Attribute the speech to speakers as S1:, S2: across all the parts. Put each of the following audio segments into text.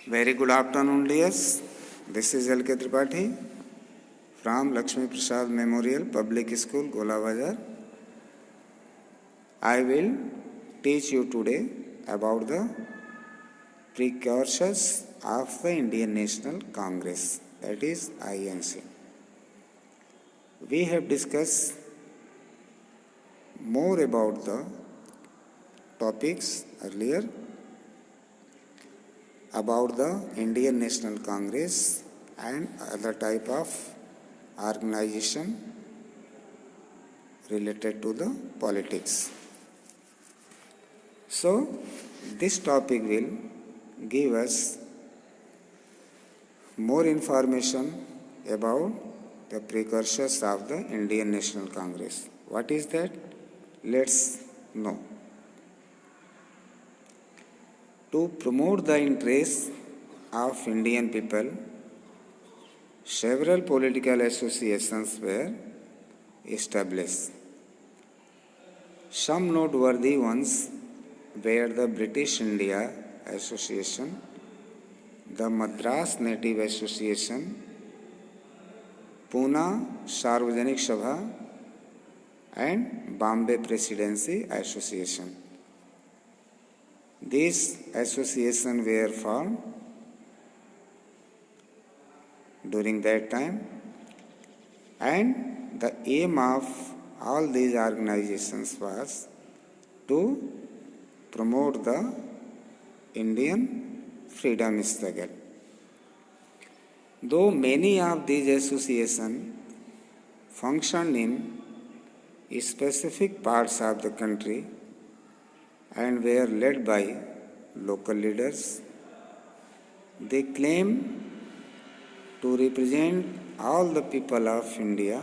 S1: Very good afternoon, dears. This is L.K. Tripathi from Lakshmi Prasad Memorial Public School, Gola Bazar. I will teach you today about the precursors of the Indian National Congress, that is INC. We have discussed more about the topics earlier about the Indian National Congress and other type of organization related to the politics. So, this topic will give us more information about the precursors of the Indian National Congress. What is that? Let's know. To promote the interests of Indian people, several political associations were established. Some noteworthy ones were the British India Association, the Madras Native Association, Pune Sarvajanik Sabha, and Bombay Presidency Association. These associations were formed during that time, and the aim of all these organizations was to promote the Indian freedom struggle. Though many of these associations functioned in specific parts of the country and were led by local leaders, they claim to represent all the people of India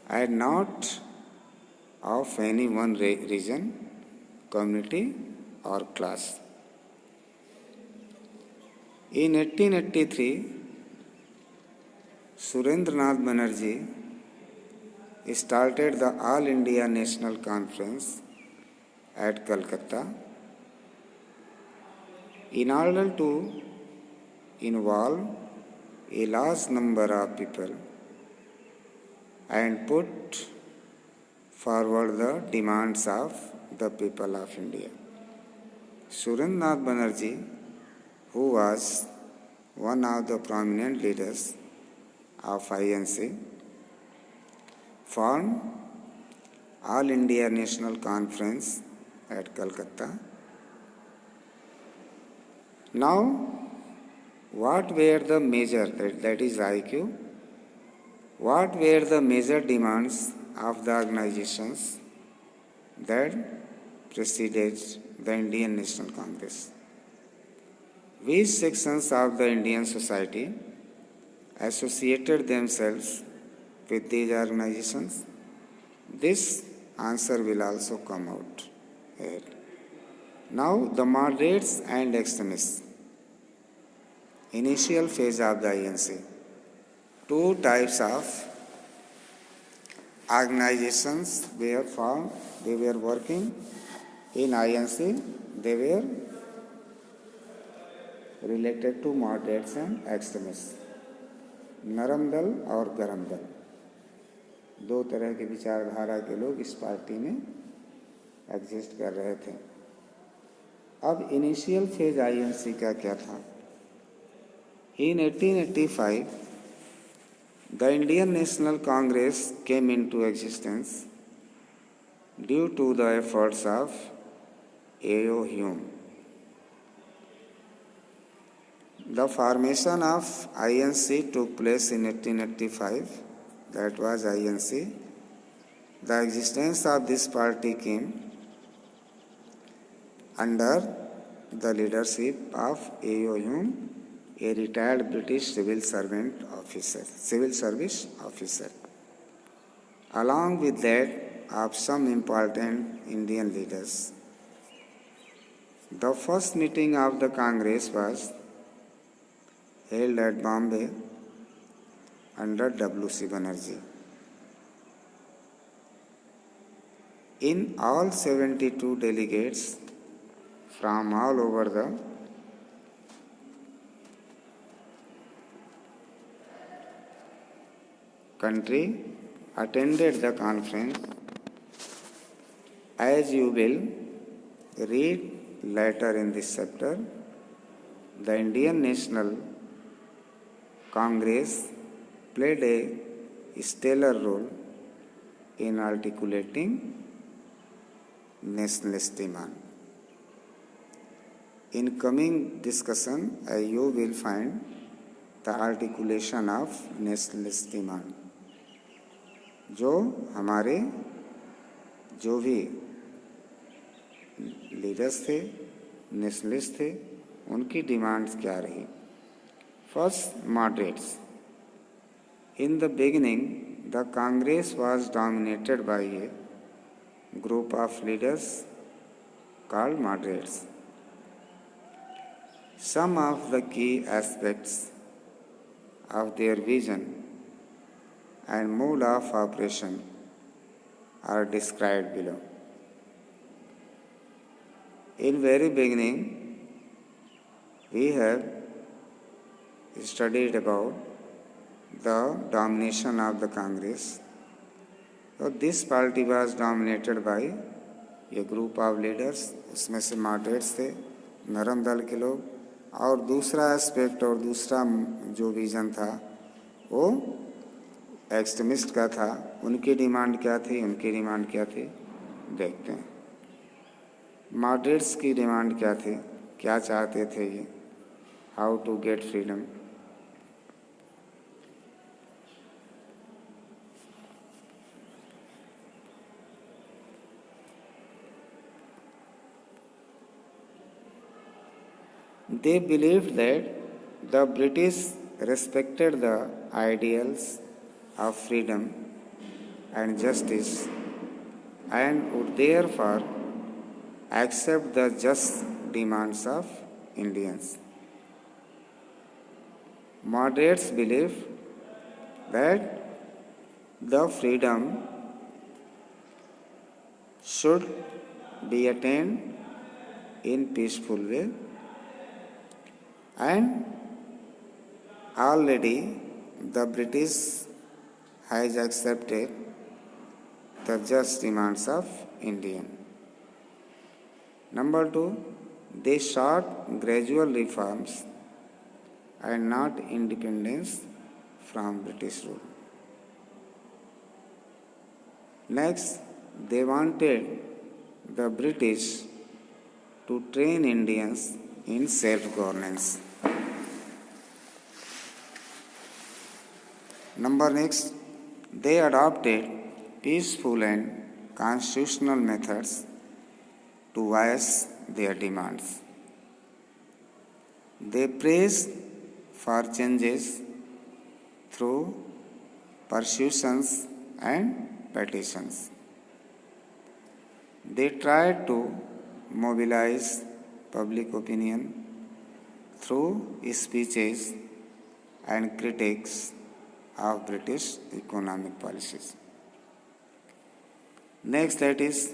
S1: and not of any one region, community or class. In 1883, Surendranath Banerjee started the All India National Conference at Calcutta in order to involve a large number of people and put forward the demands of the people of India. Surendranath Banerjee, who was one of the prominent leaders of INC, formed All India National Conference at Calcutta. Now, what were the major, that is IQ, what were the major demands of the organizations that preceded the Indian National Congress? Which sections of the Indian society associated themselves with these organizations? This answer will also come out here. Now, the moderates and extremists. Initial phase of the INC. Two types of organizations were formed. They were working in INC. They were related to moderates and extremists. नरम दल और गरम दल, दो तरह के विचारधारा के लोग इस पार्टी में एग्जिस्ट कर रहे थे. अब इनिशियल फेज आईएनसी का क्या था? In 1885, the Indian National Congress came into existence due to the efforts of A.O. Hume. The formation of INC took place in 1885, that was INC. The existence of this party came under the leadership of A.O. Hume, a retired British civil service officer, along with that of some important Indian leaders. The first meeting of the Congress was held at Bombay under W.C. Banerjee. In all 72 delegates from all over the country attended the conference. As you will read later in this chapter, the Indian National Congress played a stellar role in articulating nationalist demand. In coming discussion, you will find the articulation of nationalist demand. जो हमारे जो भी leaders थे, nationalist थे, उनकी demands क्या रही. First, moderates. In the beginning, the Congress was dominated by a group of leaders called moderates. Some of the key aspects of their vision and mode of operation are described below. In very beginning, we have studied about the domination of the Congress. So this party was dominated by a group of leaders, उसमें से moderates थे, नरम दल के लोग, और दूसरा aspect और दूसरा जो विजन था वो एक्सट्रीमिस्ट का था. उनकी डिमांड क्या थी, उनकी डिमांड क्या थी, देखते हैं. मॉडरेट्स की डिमांड क्या थी, क्या चाहते थे ये, how to get freedom. They believed that the British respected the ideals of freedom and justice and would therefore accept the just demands of Indians. Moderates believe that the freedom should be attained in peaceful way, and already the British has accepted the just demands of Indian. Number 2, they sought gradual reforms and not independence from British rule. Next, they wanted the British to train Indians in self-governance. Next, they adopted peaceful and constitutional methods to voice their demands. They pressed for changes through persuasions and petitions. They tried to mobilize public opinion through speeches and critiques of British economic policies. Next, that is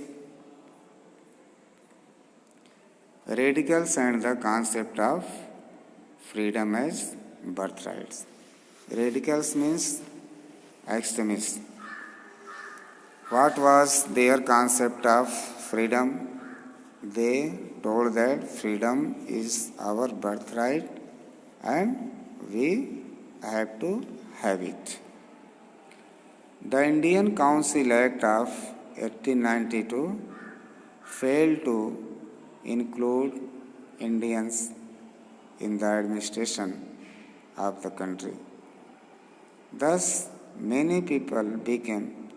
S1: radicals and the concept of freedom as birthrights. Radicals means extremists. What was their concept of freedom? They told that freedom is our birthright and we have to have it. The Indian Council Act of 1892 failed to include Indians in the administration of the country. Thus, many people became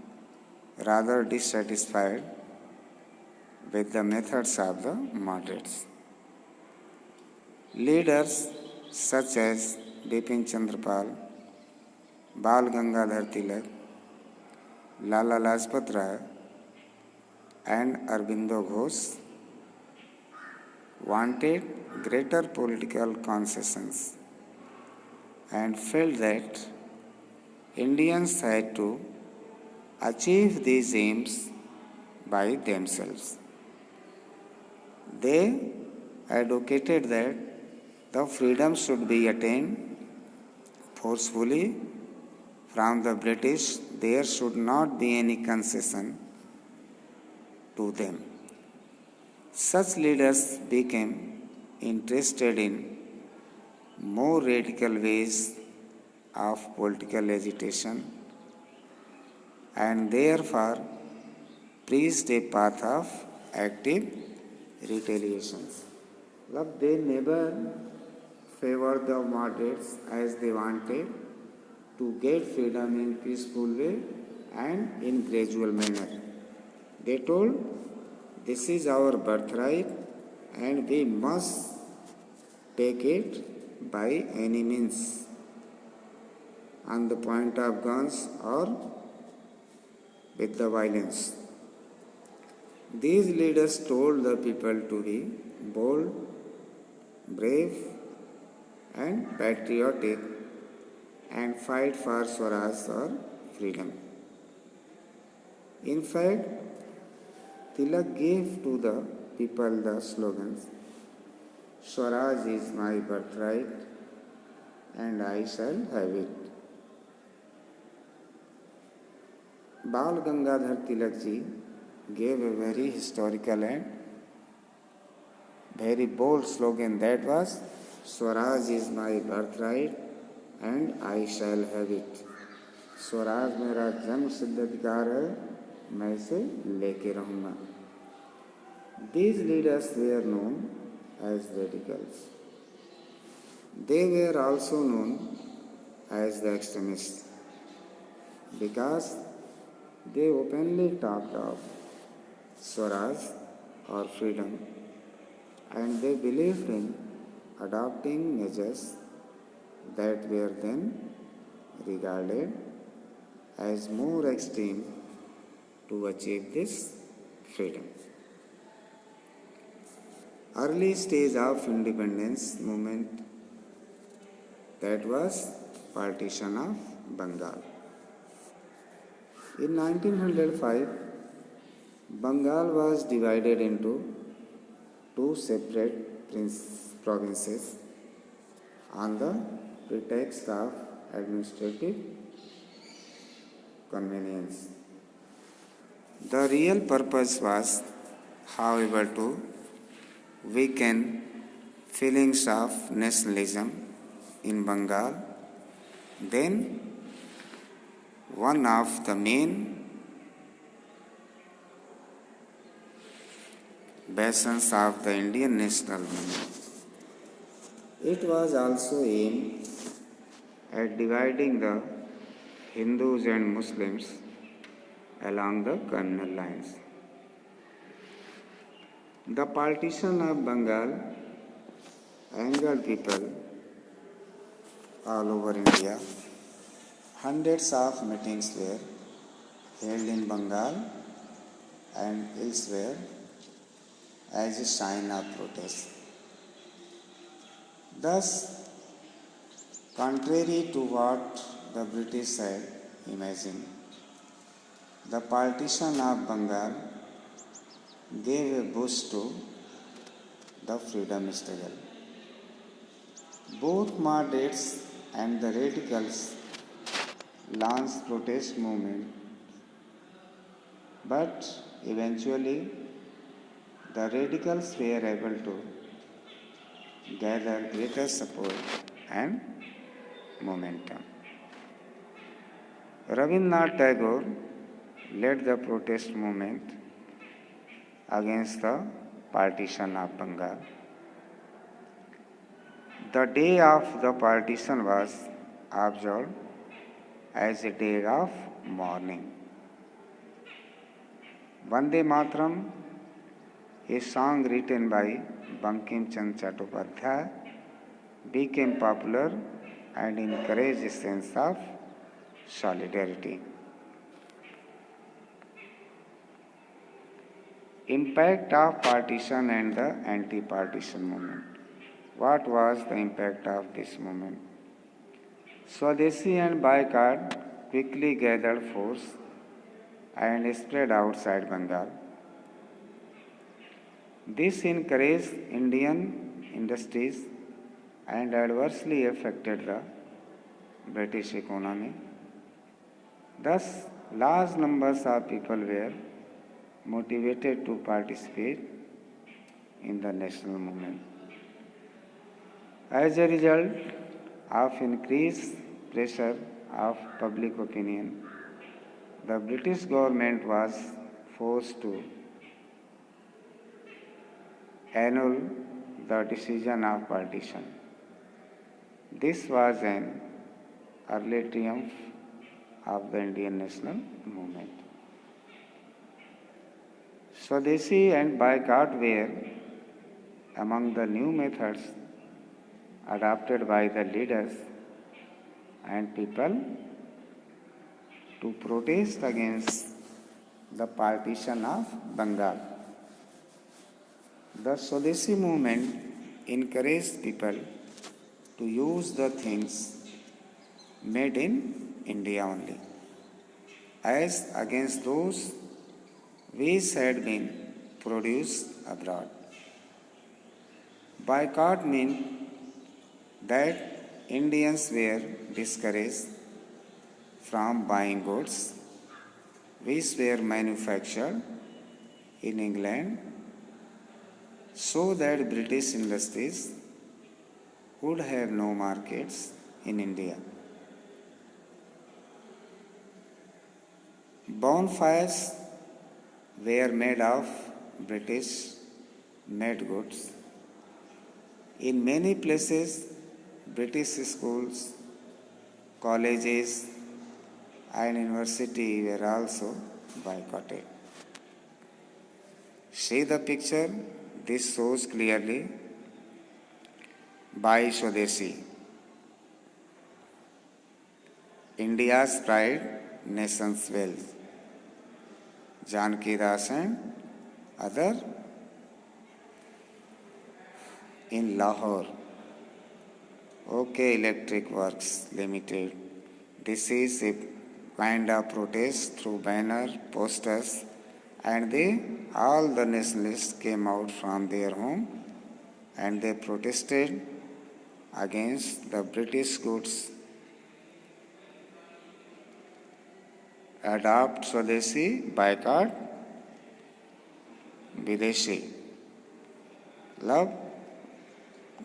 S1: rather dissatisfied with the methods of the moderates. Leaders such as Bipin Chandra Pal, Bal Gangadhar Tilak, Lala Lajpat Rai, and Aurobindo Ghosh wanted greater political concessions and felt that Indians had to achieve these aims by themselves. They advocated that the freedom should be attained forcefully from the British, there should not be any concession to them. Such leaders became interested in more radical ways of political agitation and therefore preached a path of active retaliations. Love, they never favored the moderates as they wanted to get freedom in peaceful way and in gradual manner. They told, this is our birthright and we must take it by any means, on the point of guns or with the violence. These leaders told the people to be bold, brave, and patriotic and fight for Swaraj or freedom. In fact, Tilak gave to the people the slogans, Swaraj is my birthright and I shall have it. Bal Gangadhar Tilak ji gave a very historical and very bold slogan, that was, Swaraj is my birthright and I shall have it. Swaraj मेरा जन्म सिद्ध अधिकार है, मैं इसे लेके रहूँगा. These leaders were known as radicals. They were also known as the extremists because they openly talked of Swaraj or freedom, and they believed in adopting measures that were then regarded as more extreme to achieve this freedom. Early stage of independence movement, that was partition of Bengal. In 1905, Bengal was divided into two separate provinces on the pretext of administrative convenience. The real purpose was, however, to weaken feelings of nationalism in Bengal. Then, one of the main bastions of the Indian national movement. It was also aimed at dividing the Hindus and Muslims along the communal lines. The partition of Bengal angered people all over India. Hundreds of meetings were held in Bengal and elsewhere as a sign of protest. Thus, contrary to what the British had imagined, the partition of Bengal gave a boost to the freedom struggle. Both moderates and the radicals launched protest movement, but eventually the radicals were able to gather greater support and momentum. Rabindranath Tagore led the protest movement against the partition of Bengal. The day of the partition was observed as a day of mourning. Vande Mataram, a song written by Bankim Chandra Chattopadhyay, became popular and encouraged a sense of solidarity. Impact of partition and the anti-partition movement. What was the impact of this movement? Swadeshi and boycott quickly gathered force and spread outside Bengal. This encouraged Indian industries and adversely affected the British economy Thus, large numbers of people were motivated to participate in the national movement. As a result of increased pressure of public opinion, the British government was forced to annul the decision of partition. This was an early triumph of the Indian national movement. Swadeshi and boycott were among the new methods adopted by the leaders and people to protest against the partition of Bengal. The Swadeshi movement encouraged people to use the things made in India only, as against those which had been produced abroad. Boycott meant that Indians were discouraged from buying goods which were manufactured in England so that British industries would have no markets in India. Bonfires were made of British made goods. In many places, British schools, colleges, and universities were also boycotted. See the picture. This shows clearly Bhai Swadeshi, India's pride, nation's wealth. Janki Das and other in Lahore. OK Electric Works Limited. This is a kind of protest through banner, posters, and all the nationalists came out from their home and they protested against the British goods. Adopt Swadeshi, boycott Videshi. Love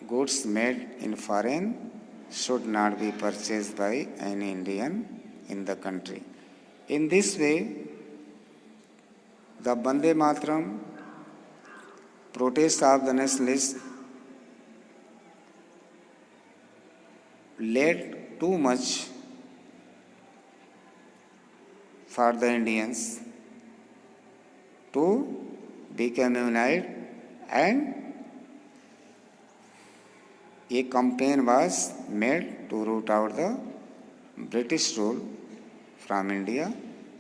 S1: goods made in foreign should not be purchased by any Indian in the country. In this way, the Bande Mataram protest of the nationalists led too much for the Indians to become united, and a campaign was made to root out the British rule from India.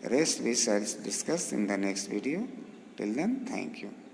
S1: Rest we shall discuss in the next video. Till then, thank you.